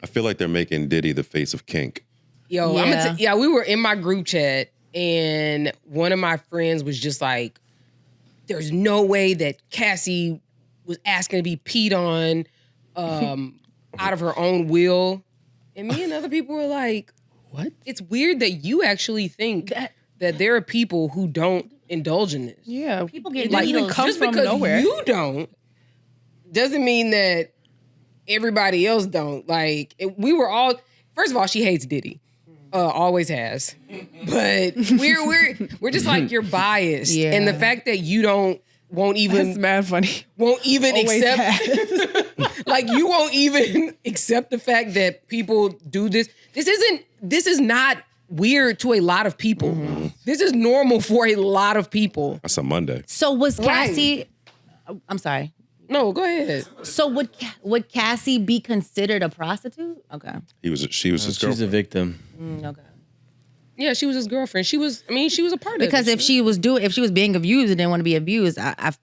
I feel like they're making Diddy the face of kink. Yo, Yeah. we were in my group chat and one of my friends was just like, there's no way that Cassie was asking to be peed on out of her own will. And me and other people were like, What? it's weird that you actually think that there are people who don't indulge in this. Yeah. People get Like, needles. come Just from because nowhere. you don't doesn't mean that everybody else don't. Like, we were all, first of all, she hates Diddy. Always has. But we're just like, you're biased. Yeah. And the fact that you won't even That's mad funny. won't even Always accept like you won't even accept the fact that people do this. This is not weird to a lot of people. This is normal for a lot of people. That's a Monday. So was Cassie? I'm sorry. No, go ahead. So would Cassie be considered a prostitute? Okay. She was his She's a girlfriend. victim. Okay. Yeah, she was his girlfriend. She was a part of it. Because if she was being abused and didn't want to be abused, I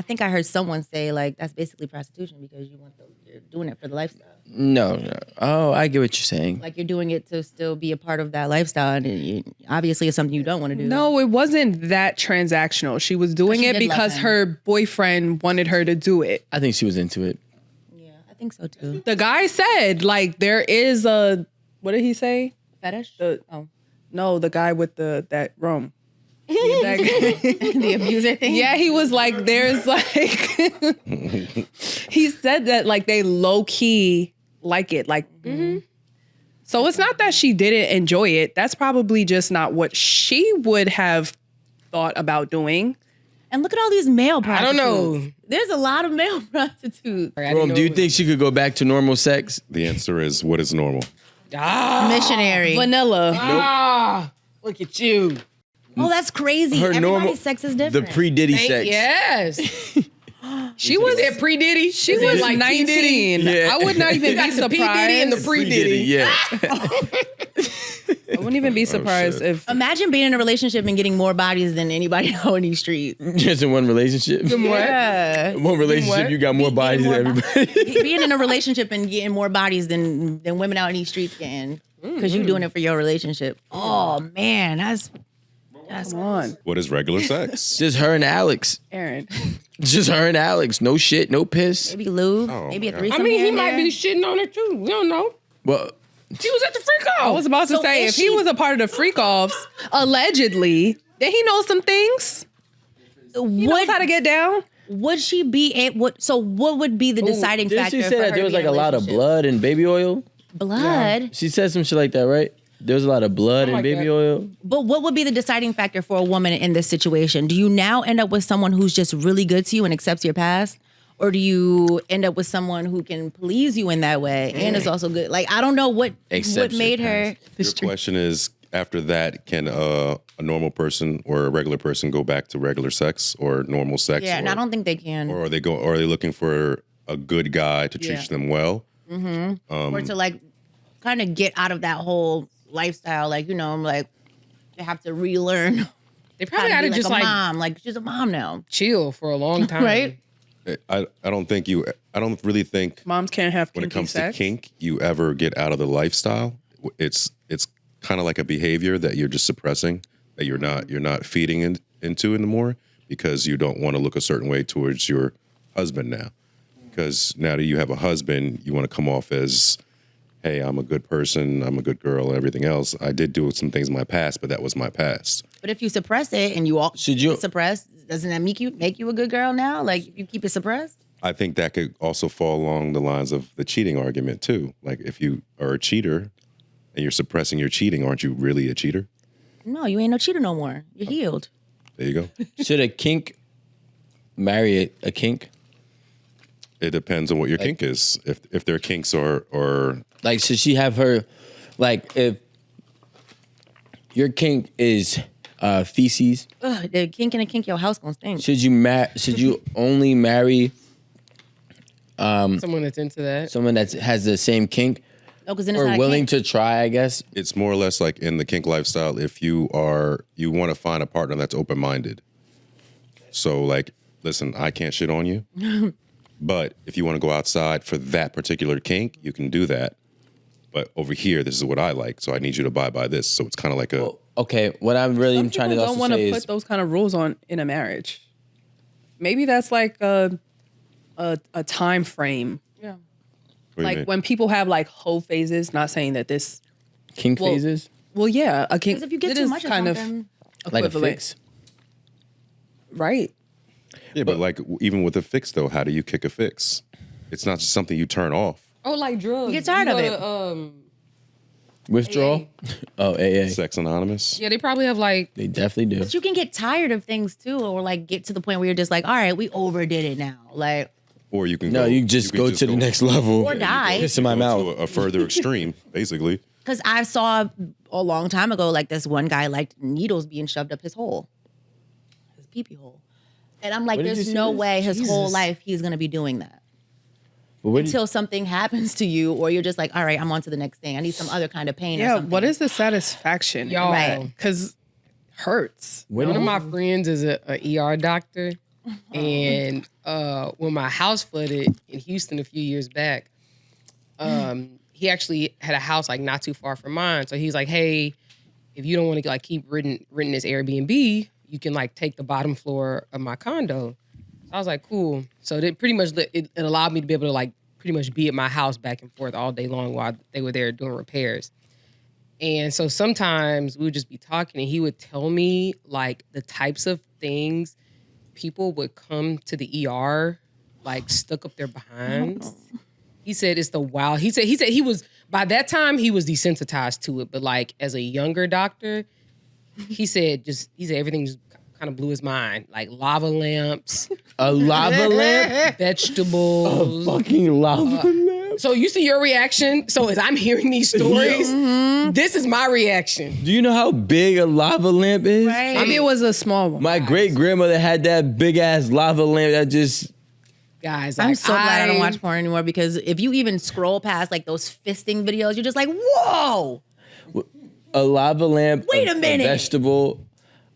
think I heard someone say like that's basically prostitution because you're doing it for the lifestyle. No. Oh, I get what you're saying. Like you're doing it to still be a part of that lifestyle, and obviously it's something you don't want to do. No, it wasn't that transactional. She was doing She it did love because him. her boyfriend wanted her to do it. I think she was into it. Yeah, I think so too. The guy said, like, there is a, what did he say? Fetish? Oh. No, the guy with that room. That guy. The abuser thing? Yeah, he was like, there's like, he said that like they low key like it. Like, so it's not that she didn't enjoy it. That's probably just not what she would have thought about doing. And look at all these male prostitutes. I don't know. There's a lot of male prostitutes. Rome, do you think she could go back to normal sex? The answer is, what is normal? Missionary. Vanilla. Look at you. Oh, that's crazy. Her Everybody's normal sex is The different. pre-Diddy sex. Yes. She was Is that pre-Diddy? She was like 19. Yeah. I would not even be got the P. Diddy and the surprised. pre-Diddy. Yeah. I wouldn't even be surprised shit. if Imagine being in a relationship and getting more bodies than anybody out in these streets. Just in one relationship. Yeah. One relationship, you got more bodies than everybody. Being in a relationship and getting more bodies than women out in these streets getting. Because you're doing it for your relationship. Oh, man. That's come on, What is regular sex? Just her and Alex. Aaron. Just her and Alex. No shit, no piss. maybe lube, Oh, maybe a my God. threesome. I mean, here he and might there. be shitting on her too. We don't know. Well, She was at the freak off. I was about to So say, is if he she- was a part of the freak offs, allegedly, then he knows some things. He knows how to get down. Would she be so what would be the deciding didn't factor she for say her that there to was be like in a lot of relationship? blood and baby oil? Blood? She said some shit like that, right? There was a lot of blood and like baby that. oil. But what would be the deciding factor for a woman in this situation? Do you now end up with someone who's just really good to you and accepts your past? Or do you end up with someone who can please you in that way and is also good? Like, I don't know what Accepts made your her. Your question is, after that, can a normal person or a regular person go back to regular sex or normal sex? Yeah, or, and I don't think they can. Or are they looking for a good guy to treat them well? Or to like kind of get out of that whole lifestyle. Like, you know, like they have to relearn. They How probably to got be to like just a like mom. Like, she's a mom now. chill for a long time. Right? I don't really think Moms can't have when it kinky comes sex. to kink, you ever get out of the lifestyle. It's kind of like a behavior that you're just suppressing, that you're not feeding into anymore because you don't want to look a certain way towards your husband now. Because now that you have a husband, you want to come off as, hey, I'm a good person, I'm a good girl, and everything else. I did do some things in my past, but that was my past. But if you suppress it and you all Should you- suppress, doesn't that make you a good girl now? Like, if you keep it suppressed? I think that could also fall along the lines of the cheating argument too. Like if you are a cheater and you're suppressing your cheating, aren't you really a cheater? No, you ain't no cheater no more. You're healed. There you go. Should a kink marry a kink? It depends on what your kink is. If their kinks are Like, should she have her, like, if your kink is feces, Ugh, the kink in a kink, your house gonna stink. should you only marry Someone that's into that. someone that has the same kink No, because then it's or not willing a kink. to try, I guess? it's more or less like in the kink lifestyle, if you want to find a partner that's open-minded. So like, listen, I can't shit on you, but if you want to go outside for that particular kink, you can do that. but over here, this is what I like. So I need you to abide by this. So it's kind of like a. Okay, what I'm really Some trying to people also don't want say to is put those kind of rules on in a marriage. Maybe that's like a time frame. Yeah. What do you Like mean? when people have like whole phases. Not saying that this. kink Well, phases, Well, yeah, a kink. Because if you get it too is much of kind something, like a equivalent. fix. Right. Yeah, but like even with a fix though, how do you kick a fix? It's not just something you turn off. Oh, like drugs. You get tired of go it. to, Withdrawal. Oh, AA. Sex Anonymous. yeah, they probably have like. They definitely do. but you can get tired of things too, or like get to the point where you're just like, all right, we overdid it now. Like, Or you can No, go, you just can go to the next level. Or die. Piss in my go mouth. to a further extreme, basically. because I saw a long time ago, like this one guy liked needles being shoved up his hole, his pee-pee hole. And I'm like, Where did you there's see no this? way his whole Jesus. life he's gonna be doing that. But what do you- Until something happens to you, or you're just like, all right, I'm on to the next thing. I need some other kind of pain or Yeah. something. What is the satisfaction? Y'all. Right. Because hurts. what One do of you- my friends is a ER doctor, and when my house flooded in Houston a few years back, he actually had a house like not too far from mine. So he's like, "Hey, if you don't want to like keep renting this Airbnb, you can like take the bottom floor of my condo." So I was like, "Cool." So they pretty much it allowed me to be able to like pretty much be at my house back and forth all day long while they were there doing repairs. And so sometimes we would just be talking and he would tell me like the types of things people would come to the ER like stuck up their behinds. He said it's the wild. He said he was by that time he was desensitized to it, but like as a younger doctor, he said everything just kind of blew his mind. Like lava lamps, A lava lamp? vegetables. Fucking lava lamp. So you see your reaction. So as I'm hearing these stories, this is my reaction. Do you know how big a lava lamp is? Right. Maybe it was a small one. My great grandmother had that big ass lava lamp that just. Guys, I'm like, so glad I don't watch porn anymore because if you even scroll past like those fisting videos, you're just like, whoa. A lava lamp. Wait a minute. Vegetable.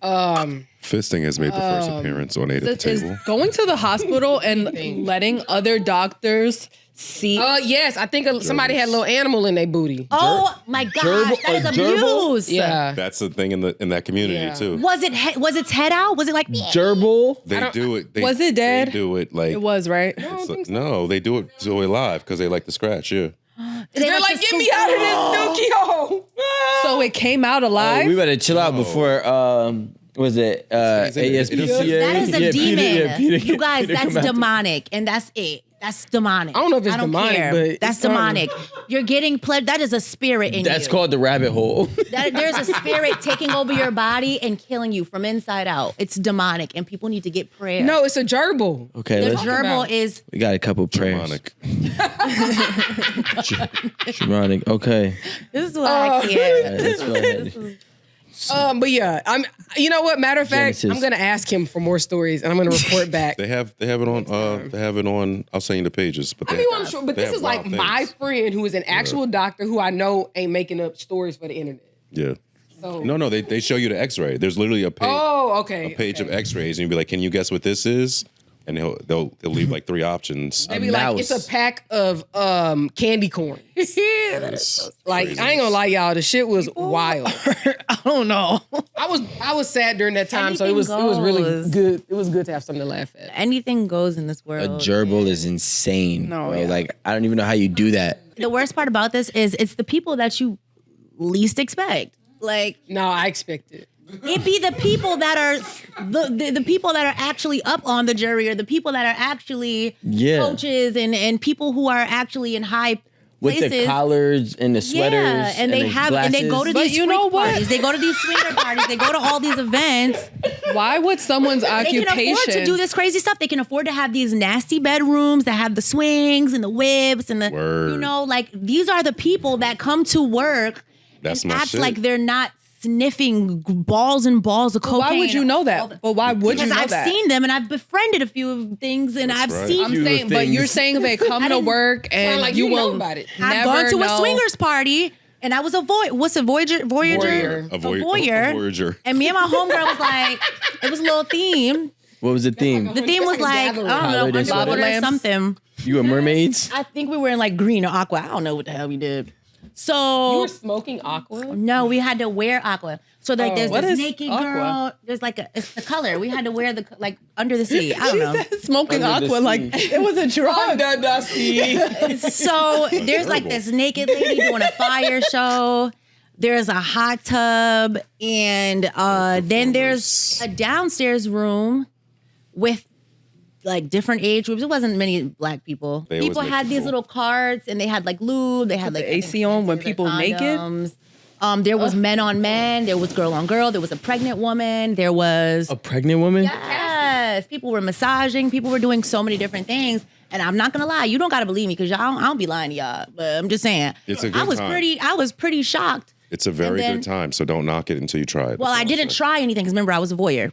Fisting has made the first appearance on 8 at the Is table. going to the hospital and letting other doctors see. Yes, I think somebody had a little animal in their booty. Oh my gosh, that is gerbil? abuse. Yeah. That's the thing in that community Yeah. too. Was its head out? Was it like Gerbil. They do it. Was it dead? They do it like It was, right? it's like- no, they do it so it live because they like to scratch. Yeah, They're like, to get me out of this dookie hole. So it came out alive. We better chill out before. Was it Stays in it. ASPCA? That is a Yeah, demon. Peter- You guys, Peter that's come out. demonic, and that's it. That's demonic. I don't know if it's demonic, care. but that's it's something. demonic. You're getting that is a spirit in you. That's called the rabbit hole. There's a spirit taking over your body and killing you from inside out. It's demonic, and people need to get prayer. No, it's a gerbil. Okay, the let's, gerbil about? is we got a couple prayers. demonic. Shamanic. Okay. this is what I care. Let's go ahead. But yeah, you know what? Matter of fact, Genesis. I'm gonna ask him for more stories, and I'm gonna report back. They have it on. They have it on. I'll send you the pages. But I they, mean, I'm sure, but they this have is like wild my things. friend who is an actual doctor who I know ain't making up stories for the internet. Yeah. So No, they show you the X-ray. There's literally a page. Oh, okay. A page of X-rays, and you'll be like, "Can you guess what this is?" And they'll leave like 3 options. They be like, it's mouse. a pack of candy corn. It's Like crazy. I ain't gonna lie, y'all. The shit was wild. I don't know. I was sad during that time, so it was really goes. good. It was good to have something to laugh at. Anything goes in this A world. gerbil is insane. No, bro. yeah. Like I don't even know how you do that. The worst part about this is it's the people that you least expect. Like No, I expected. it be the people that are the people that are actually up on the jury, or the people that are actually Yeah. coaches and people who are actually in high With places. the collars and the sweaters. Yeah, and they the have and they go to glasses. But these you know freak what? parties. They go to these swinger parties. They go to all these events. Why would someone's They occupation can afford to do this crazy stuff. They can afford to have these nasty bedrooms that have the swings and the whips and the Word. like these are the people that come to work That's and my act shit. like they're not sniffing balls and balls of cocaine. Why would you know all that? the- But why would because you know I've that? seen them and I've befriended a few things and That's I've right. seen. I'm Few saying, but things. you're saying they come to didn't- work and like you you know will about it. I've never gone to a know. swingers party and I was a what's a Voyager? Voyeur. A A voyeur. Voyager. And me and my homegirl was like, it was a little theme. What was the theme? The theme was That's like a like, I gathering. don't know, Holiday sweater. underwater or Lamps. something. You were mermaids? I think we were in like green or aqua. I don't know what the hell we did. So You were smoking aqua? no, we had to wear aqua. So like there's What this is naked aqua? girl. There's like it's the color. We had to wear the like under the sea. I don't know. Smoking Under the aqua like sea. it was a drug. Under the sea. So there's like this naked lady doing a fire show. There's a hot tub, and then there's a downstairs room with like different age groups. It wasn't many black people. They always People make had these people- little cards, and they had like lube. They had like the AC on when people naked? condoms. There was men on men. There was girl on girl. There was a pregnant woman. There was A pregnant woman? yes. People were massaging. People were doing so many different things. And I'm not gonna lie, you don't gotta believe me because I don't be lying to y'all. But I'm just saying, It's a good I was time. pretty shocked. It's a very then- good time, so don't knock it until you try it. Well, That's I all didn't say. try anything because remember I was a voyeur.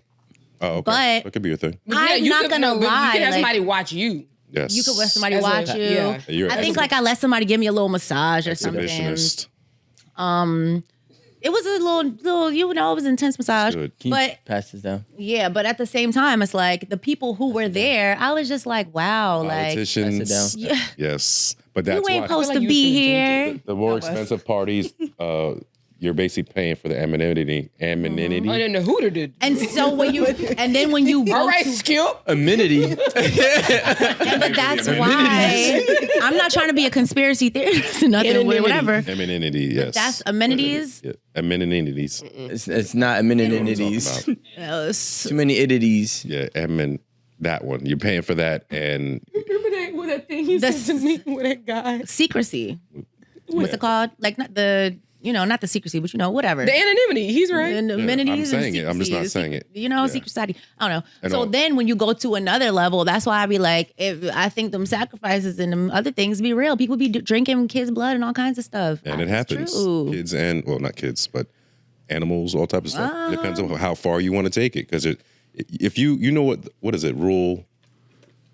Oh, okay. but- that could be a thing. I'm not gonna but lie, You could have like- somebody watch you. Yes. You could let somebody As a- watch you. yeah. You're I an think like I let somebody give me a little massage or something. exhibitionist. It was a little, you know, it was an intense massage. Good. Can you But pass this down? yeah, but at the same time, it's like the people who were there, I was just like, wow, like Politicians. Pass it Yeah. Yes. But that's you ain't why supposed like to you be should've here. the more expensive parties, you're basically paying for the anonymity. I didn't know who to do. And so when you, and then when you go All right, to Skip. Amenity. but that's why I'm not trying to be a conspiracy theorist or nothing, Anonymity. whatever. Amenity, yes. That's amenities. Yeah. Amenities. It's not amenities. Too many itities. Yeah, that one. You're paying for that, and Remember that thing you The said to me with that guy? Secrecy. What's it called? Like not the, you know, not the secrecy, but you know, whatever. The anonymity. He's right. And amenities I'm and saying it. I'm just not secrecy. saying it. You know, Yeah. secret society. I don't know. And So all- then when you go to another level, that's why I be like, if I think them sacrifices and them other things be real. People be drinking kids' blood and all kinds of stuff. and it It's happens. true. Kids and not kids, but animals, all type of stuff. Ah. It depends on how far you want to take it. Because if you know what is it?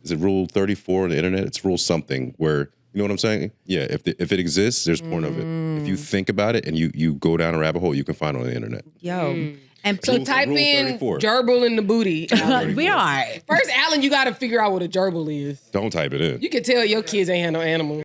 Is it rule 34 on the internet? It's rule something where you know what I'm saying? Yeah. If it exists, there's porn of it. If you think about it and you go down a rabbit hole, you can find it on the internet. Yo. And So Rule- type rule in 34. gerbil in the booty. we are. First, Alan, you got to figure out what a gerbil is. Don't type it in. You can tell your kids ain't had no animal.